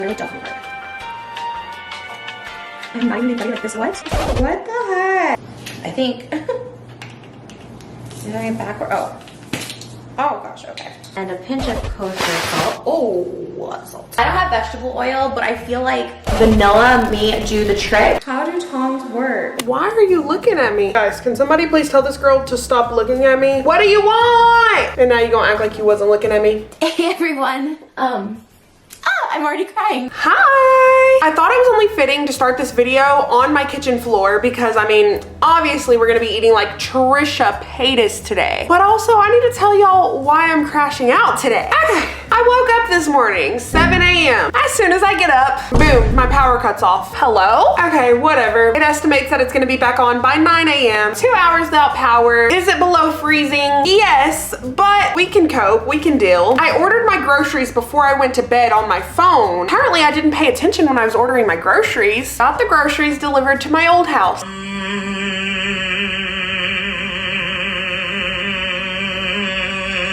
Really doesn't work. I'm not even anybody like this. What? What the heck? I think. Did I get backward? Oh. Oh gosh, okay. And a pinch of kosher salt. Oh, salt. I don't have vegetable oil, but I feel like vanilla may do the trick. How do tongs work? Why are you looking at me? Guys, can somebody please tell this girl to stop looking at me? What do you want? And now you gonna act like you wasn't looking at me? Hey everyone. I'm already crying. Hi! I thought it was only fitting to start this video on my kitchen floor because, I mean, obviously we're gonna be eating like Trisha Paytas today. But also, I need to tell y'all why I'm crashing out today. Okay, I woke up this morning, 7 a.m. As soon as I get up, boom, my power cuts off. Hello? Okay, whatever. It estimates that it's gonna be back on by 9 a.m. 2 hours without power. Is it below freezing? Yes, but we can cope, we can deal. I ordered my groceries before I went to bed on my phone. Apparently I didn't pay attention when I was ordering my groceries. Got the groceries delivered to my old house.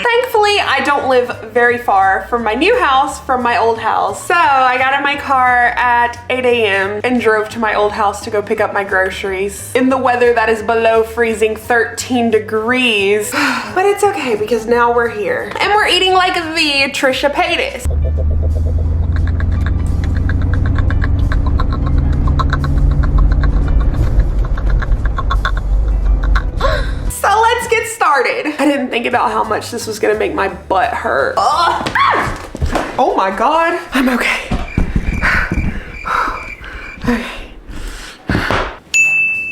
Thankfully, I don't live very far from my new house, from my old house. So I got in my car at 8 a.m. and drove to my old house to go pick up my groceries in the weather that is below freezing 13 degrees. But it's okay because now we're here and we're eating like the Trisha Paytas. So let's get started. I didn't think about how much this was gonna make my butt hurt. Ugh. Oh my God, I'm okay. Okay.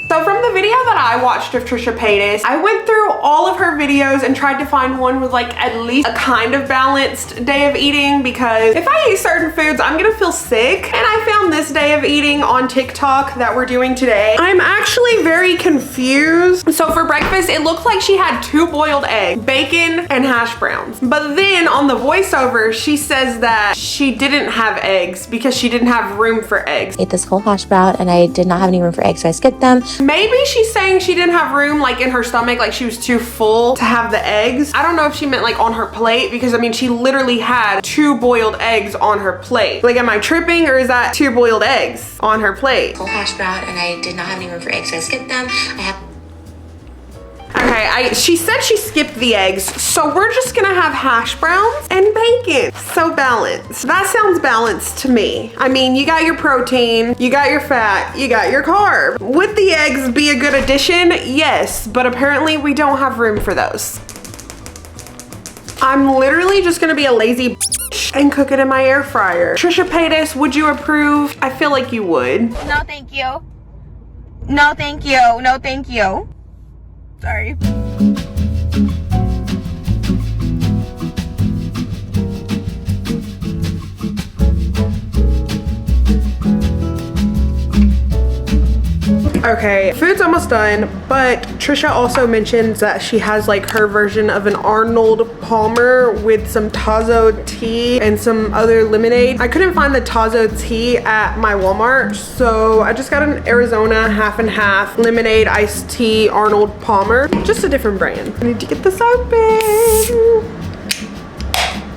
So from the video that I watched of Trisha Paytas, I went through all of her videos and tried to find one with like at least a kind of balanced day of eating, because if I eat certain foods, I'm gonna feel sick. And I found this day of eating on TikTok that we're doing today. I'm actually very confused. So for breakfast, it looked like she had 2 boiled eggs, bacon, and hash browns. But then on the voiceover, she says that she didn't have eggs because she didn't have room for eggs. I ate this whole hash brown and I did not have any room for eggs, so I skipped them. Maybe she's saying she didn't have room like in her stomach, like she was too full to have the eggs. I don't know if she meant like on her plate, because I mean, she literally had 2 boiled eggs on her plate. Like, am I tripping, or is that 2 boiled eggs on her plate? Whole hash brown and I did not have any room for eggs, so I skipped them. Okay, she said she skipped the eggs, so we're just gonna have hash browns and bacon. So balanced. That sounds balanced to me. I mean, you got your protein, you got your fat, you got your carb. Would the eggs be a good addition? Yes, but apparently we don't have room for those. I'm literally just gonna be a lazy bitch and cook it in my air fryer. Trisha Paytas, would you approve? I feel like you would. No, thank you. No, thank you. No, thank you. Sorry. Okay, food's almost done, but Trisha also mentions that she has like her version of an Arnold Palmer with some Tazo tea and some other lemonade. I couldn't find the Tazo tea at my Walmart, so I just got an Arizona half and half lemonade iced tea Arnold Palmer, just a different brand. I need to get this open.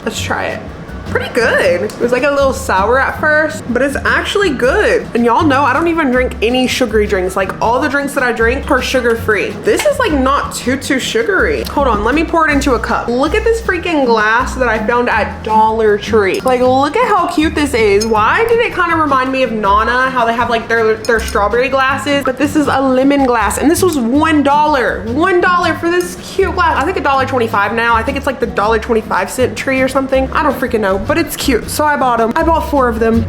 Let's try it. Pretty good. It was like a little sour at first, but it's actually good. And y'all know I don't even drink any sugary drinks. Like, all the drinks that I drink are sugar-free. This is like not too sugary. Hold on, let me pour it into a cup. Look at this freaking glass that I found at Dollar Tree. Like, look at how cute this is. Why did it kind of remind me of Nana, how they have like their strawberry glasses? But this is a lemon glass, and this was $1. $1 for this cute glass. I think $1.25 now. I think it's like the $1.25 tree or something. I don't freaking know, but it's cute, so I bought them. I bought 4 of them.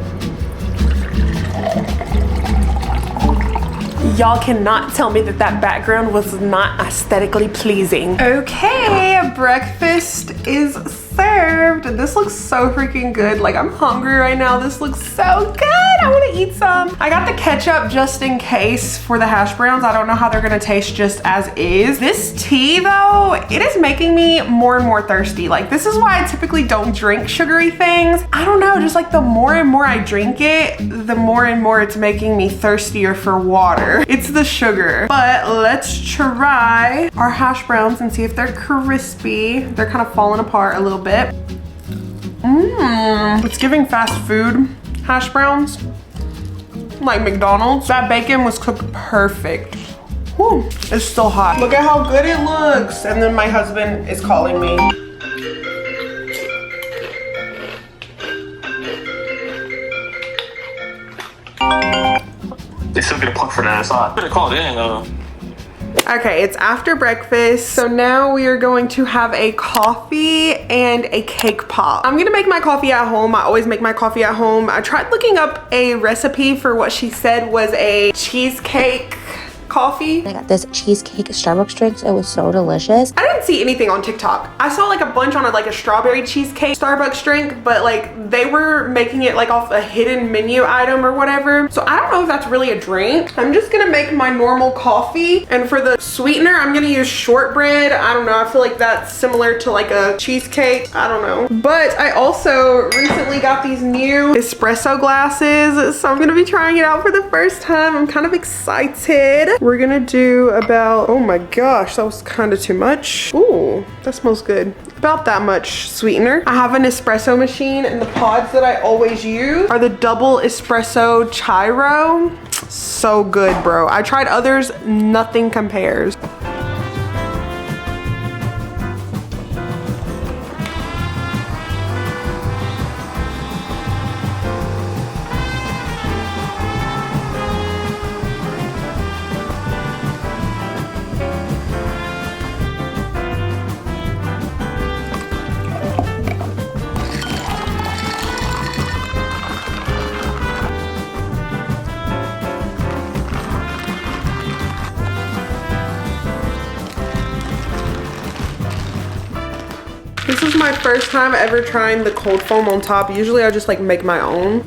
Y'all cannot tell me that that background was not aesthetically pleasing. Okay, breakfast is served. This looks so freaking good. Like, I'm hungry right now. This looks so good. I want to eat some. I got the ketchup just in case for the hash browns. I don't know how they're gonna taste just as is. This tea though, it is making me more and more thirsty. Like, this is why I typically don't drink sugary things. I don't know, just like the more and more I drink it, the more and more it's making me thirstier for water. It's the sugar. But let's try our hash browns and see if they're crispy. They're kind of falling apart a little bit. It's giving fast food. hash browns, like McDonald's. That bacon was cooked perfect. Whew, it's still hot. Look at how good it looks. And then my husband is calling me. They still get a plug for that. So I better call it in. Okay, it's after breakfast. So now we are going to have a coffee and a cake pop. I'm gonna make my coffee at home. I always make my coffee at home. I tried looking up a recipe for what she said was a cheesecake coffee. I got this cheesecake Starbucks drinks. It was so delicious. I didn't see anything on TikTok. I saw like a bunch on like a strawberry cheesecake Starbucks drink, but like they were making it like off a hidden menu item or whatever. So I don't know if that's really a drink. I'm just gonna make my normal coffee, and for the sweetener, I'm gonna use shortbread. I don't know, I feel like that's similar to like a cheesecake. I don't know. But I also recently got these new espresso glasses, so I'm gonna be trying it out for the first time. I'm kind of excited. We're gonna do about, oh my gosh, that was kind of too much. Ooh, that smells good. About that much sweetener. I have an espresso machine, and the pods that I always use are the double espresso chiro. So good, bro. I tried others, nothing compares. This is my first time ever trying the cold foam on top. Usually I just like make my own.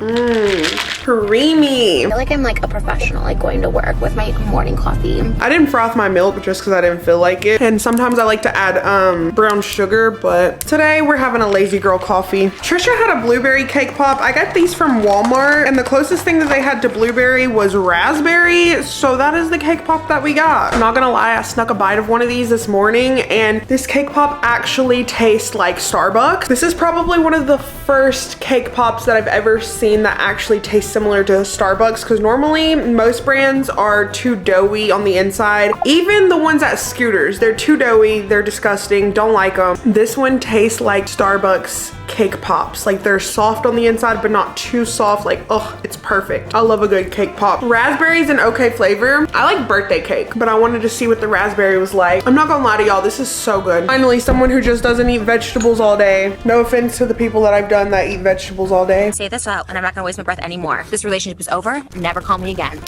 Creamy. I feel like I'm like a professional, like going to work with my morning coffee. I didn't froth my milk just because I didn't feel like it. And sometimes I like to add brown sugar, but today we're having a lazy girl coffee. Trisha had a blueberry cake pop. I got these from Walmart, and the closest thing that they had to blueberry was raspberry. So that is the cake pop that we got. I'm not gonna lie, I snuck a bite of one of these this morning, and this cake pop actually tastes like Starbucks. This is probably one of the first cake pops that I've ever seen that actually tastes similar to Starbucks, because normally most brands are too doughy on the inside. Even the ones at Scooters, they're too doughy, they're disgusting, don't like them. This one tastes like Starbucks cake pops. Like they're soft on the inside, but not too soft. Like, oh, it's perfect. I love a good cake pop. Raspberry's an okay flavor. I like birthday cake, but I wanted to see what the raspberry was like. I'm not gonna lie to y'all, this is so good. Finally, someone who just doesn't eat vegetables all day. No offense to the people that I've done that eat vegetables all day. Say this out, and I'm not gonna waste my breath anymore. This relationship is over. Never call me again.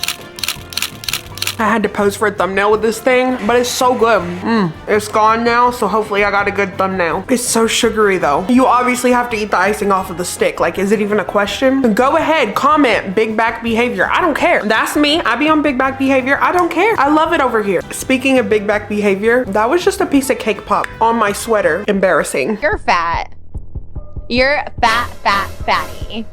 I had to pose for a thumbnail with this thing, but it's so good. It's gone now, so hopefully I got a good thumbnail. It's so sugary though. You obviously have to eat the icing off of the stick. Like, is it even a question? Go ahead, comment big back behavior. I don't care. That's me. I be on big back behavior. I don't care. I love it over here. Speaking of big back behavior, that was just a piece of cake pop on my sweater. Embarrassing. You're fat. You're fatty.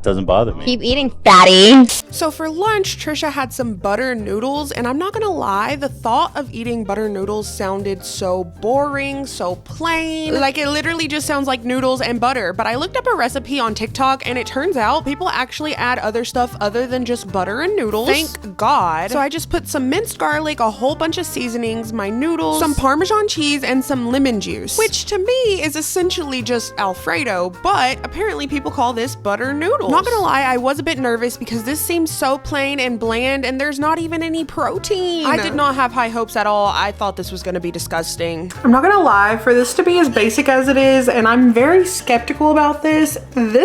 Doesn't bother me. Keep eating, fatty. So for lunch, Trisha had some butter noodles, and I'm not gonna lie, the thought of eating butter noodles sounded so boring, so plain. Like it literally just sounds like noodles and butter. But I looked up a recipe on TikTok, and it turns out people actually add other stuff other than just butter and noodles. Thank God. So I just put some minced garlic, a whole bunch of seasonings, my noodles, some Parmesan cheese, and some lemon juice, which to me is essentially just Alfredo, but apparently people call this butter noodles. Not gonna lie, I was a bit nervous because this seems so plain and bland, and there's not even any protein. I did not have high hopes at all. I thought this was gonna be disgusting. I'm not gonna lie, for this to be as basic as it is, and I'm very skeptical about this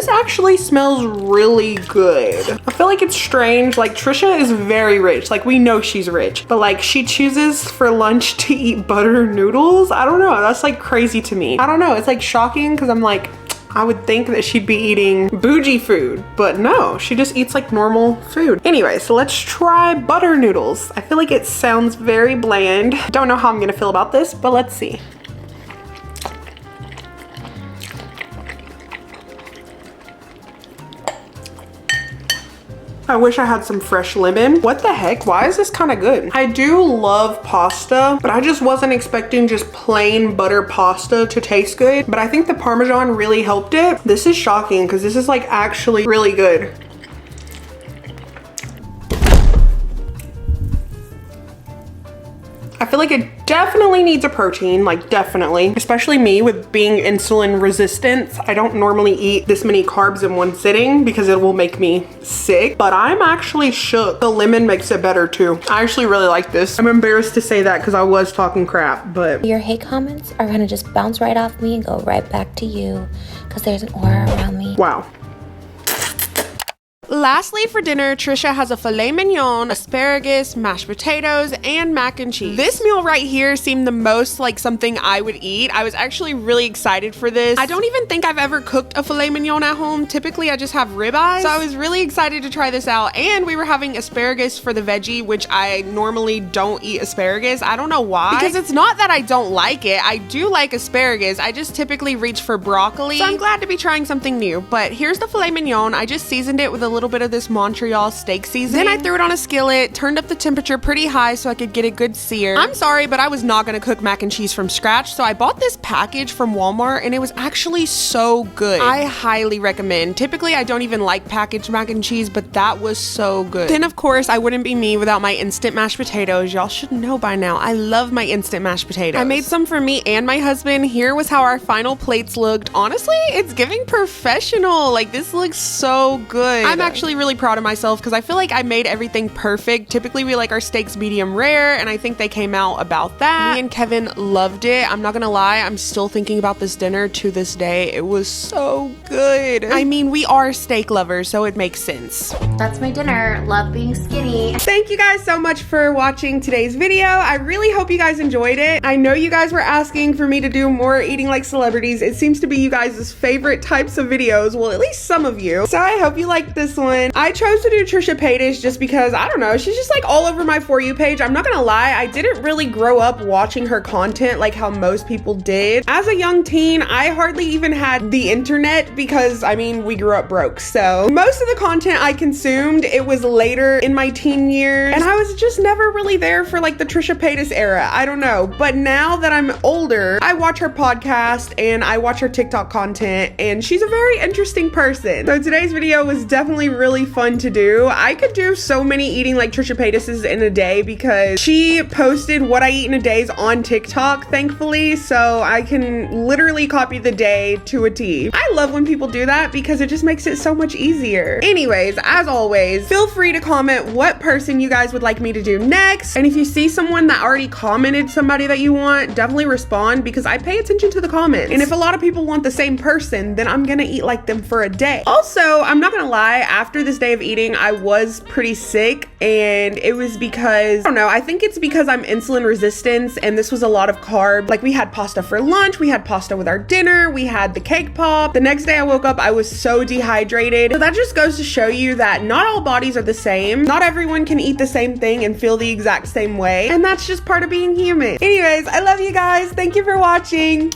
actually smells really good. I feel like it's strange. Like Trisha is very rich. Like we know she's rich, but like she chooses for lunch to eat butter noodles. I don't know. That's like crazy to me. I don't know. It's like shocking because I'm like, I would think that she'd be eating bougie food, but no, she just eats like normal food. Anyway, so let's try butter noodles. I feel like it sounds very bland. Don't know how I'm gonna feel about this, but let's see. I wish I had some fresh lemon. What the heck? Why is this kind of good? I do love pasta, but I just wasn't expecting just plain butter pasta to taste good. But I think the Parmesan really helped it. This is shocking because this is like actually really good. I feel like it definitely needs a protein, like definitely. Especially me with being insulin resistant. I don't normally eat this many carbs in one sitting because it will make me sick. But I'm actually shook. The lemon makes it better too. I actually really like this. I'm embarrassed to say that because I was talking crap, but. Your hate comments are gonna just bounce right off me and go right back to you because there's an aura around me. Wow. Lastly, for dinner, Trisha has a filet mignon, asparagus, mashed potatoes, and mac and cheese. This meal right here seemed the most like something I would eat. I was actually really excited for this. I don't even think I've ever cooked a filet mignon at home. Typically, I just have ribeyes. So I was really excited to try this out. And we were having asparagus for the veggie, which I normally don't eat asparagus. I don't know why. Because it's not that I don't like it. I do like asparagus. I just typically reach for broccoli. So I'm glad to be trying something new. But here's the filet mignon. I just seasoned it with a little bit of this Montreal steak seasoning. Then I threw it on a skillet, turned up the temperature pretty high so I could get a good sear. I'm sorry, but I was not gonna cook mac and cheese from scratch, so I bought this package from Walmart and it was actually so good. I highly recommend. Typically, I don't even like packaged mac and cheese, but that was so good. Then of course, I wouldn't be me without my instant mashed potatoes. Y'all should know by now, I love my instant mashed potatoes. I made some for me and my husband. Here was how our final plates looked. Honestly, it's giving professional. Like, this looks so good. I'm actually really proud of myself because I feel like I made everything perfect. Typically we like our steaks medium rare and I think they came out about that. Me and Kevin loved it. I'm not gonna lie, I'm still thinking about this dinner to this day. It was so good. I mean, we are steak lovers, so it makes sense. That's my dinner. Love being skinny. Thank you guys so much for watching today's video. I really hope you guys enjoyed it. I know you guys were asking for me to do more eating like celebrities. It seems to be you guys' favorite types of videos. Well, at least some of you. So I hope you liked this one. I chose to do Trisha Paytas just because, I don't know, she's just like all over my For You page. I'm not gonna lie, I didn't really grow up watching her content like how most people did. As a young teen, I hardly even had the internet because, I mean, we grew up broke. So most of the content I consumed, it was later in my teen years, and I was just never really there for like the Trisha Paytas era. I don't know. But now that I'm older, I watch her podcast and I watch her TikTok content, and she's a very interesting person. So today's video was definitely really fun to do. I could do so many eating like Trisha Paytas's in a day because she posted what I eat in a days on TikTok, thankfully, so I can literally copy the day to a T. I love when people do that because it just makes it so much easier. Anyways, as always, feel free to comment what person you guys would like me to do next, and if you see someone that already commented somebody that you want, definitely respond because I pay attention to the comments. And if a lot of people want the same person, then I'm gonna eat like them for a day. Also, I'm not gonna lie, after this day of eating, I was pretty sick, and it was because, I don't know, I think it's because I'm insulin resistant and this was a lot of carb. Like, we had pasta for lunch, we had pasta with our dinner, we had the cake pop. The next day I woke up, I was so dehydrated. So that just goes to show you that not all bodies are the same. Not everyone can eat the same thing and feel the exact same way, and that's just part of being human. Anyways, I love you guys. Thank you for watching.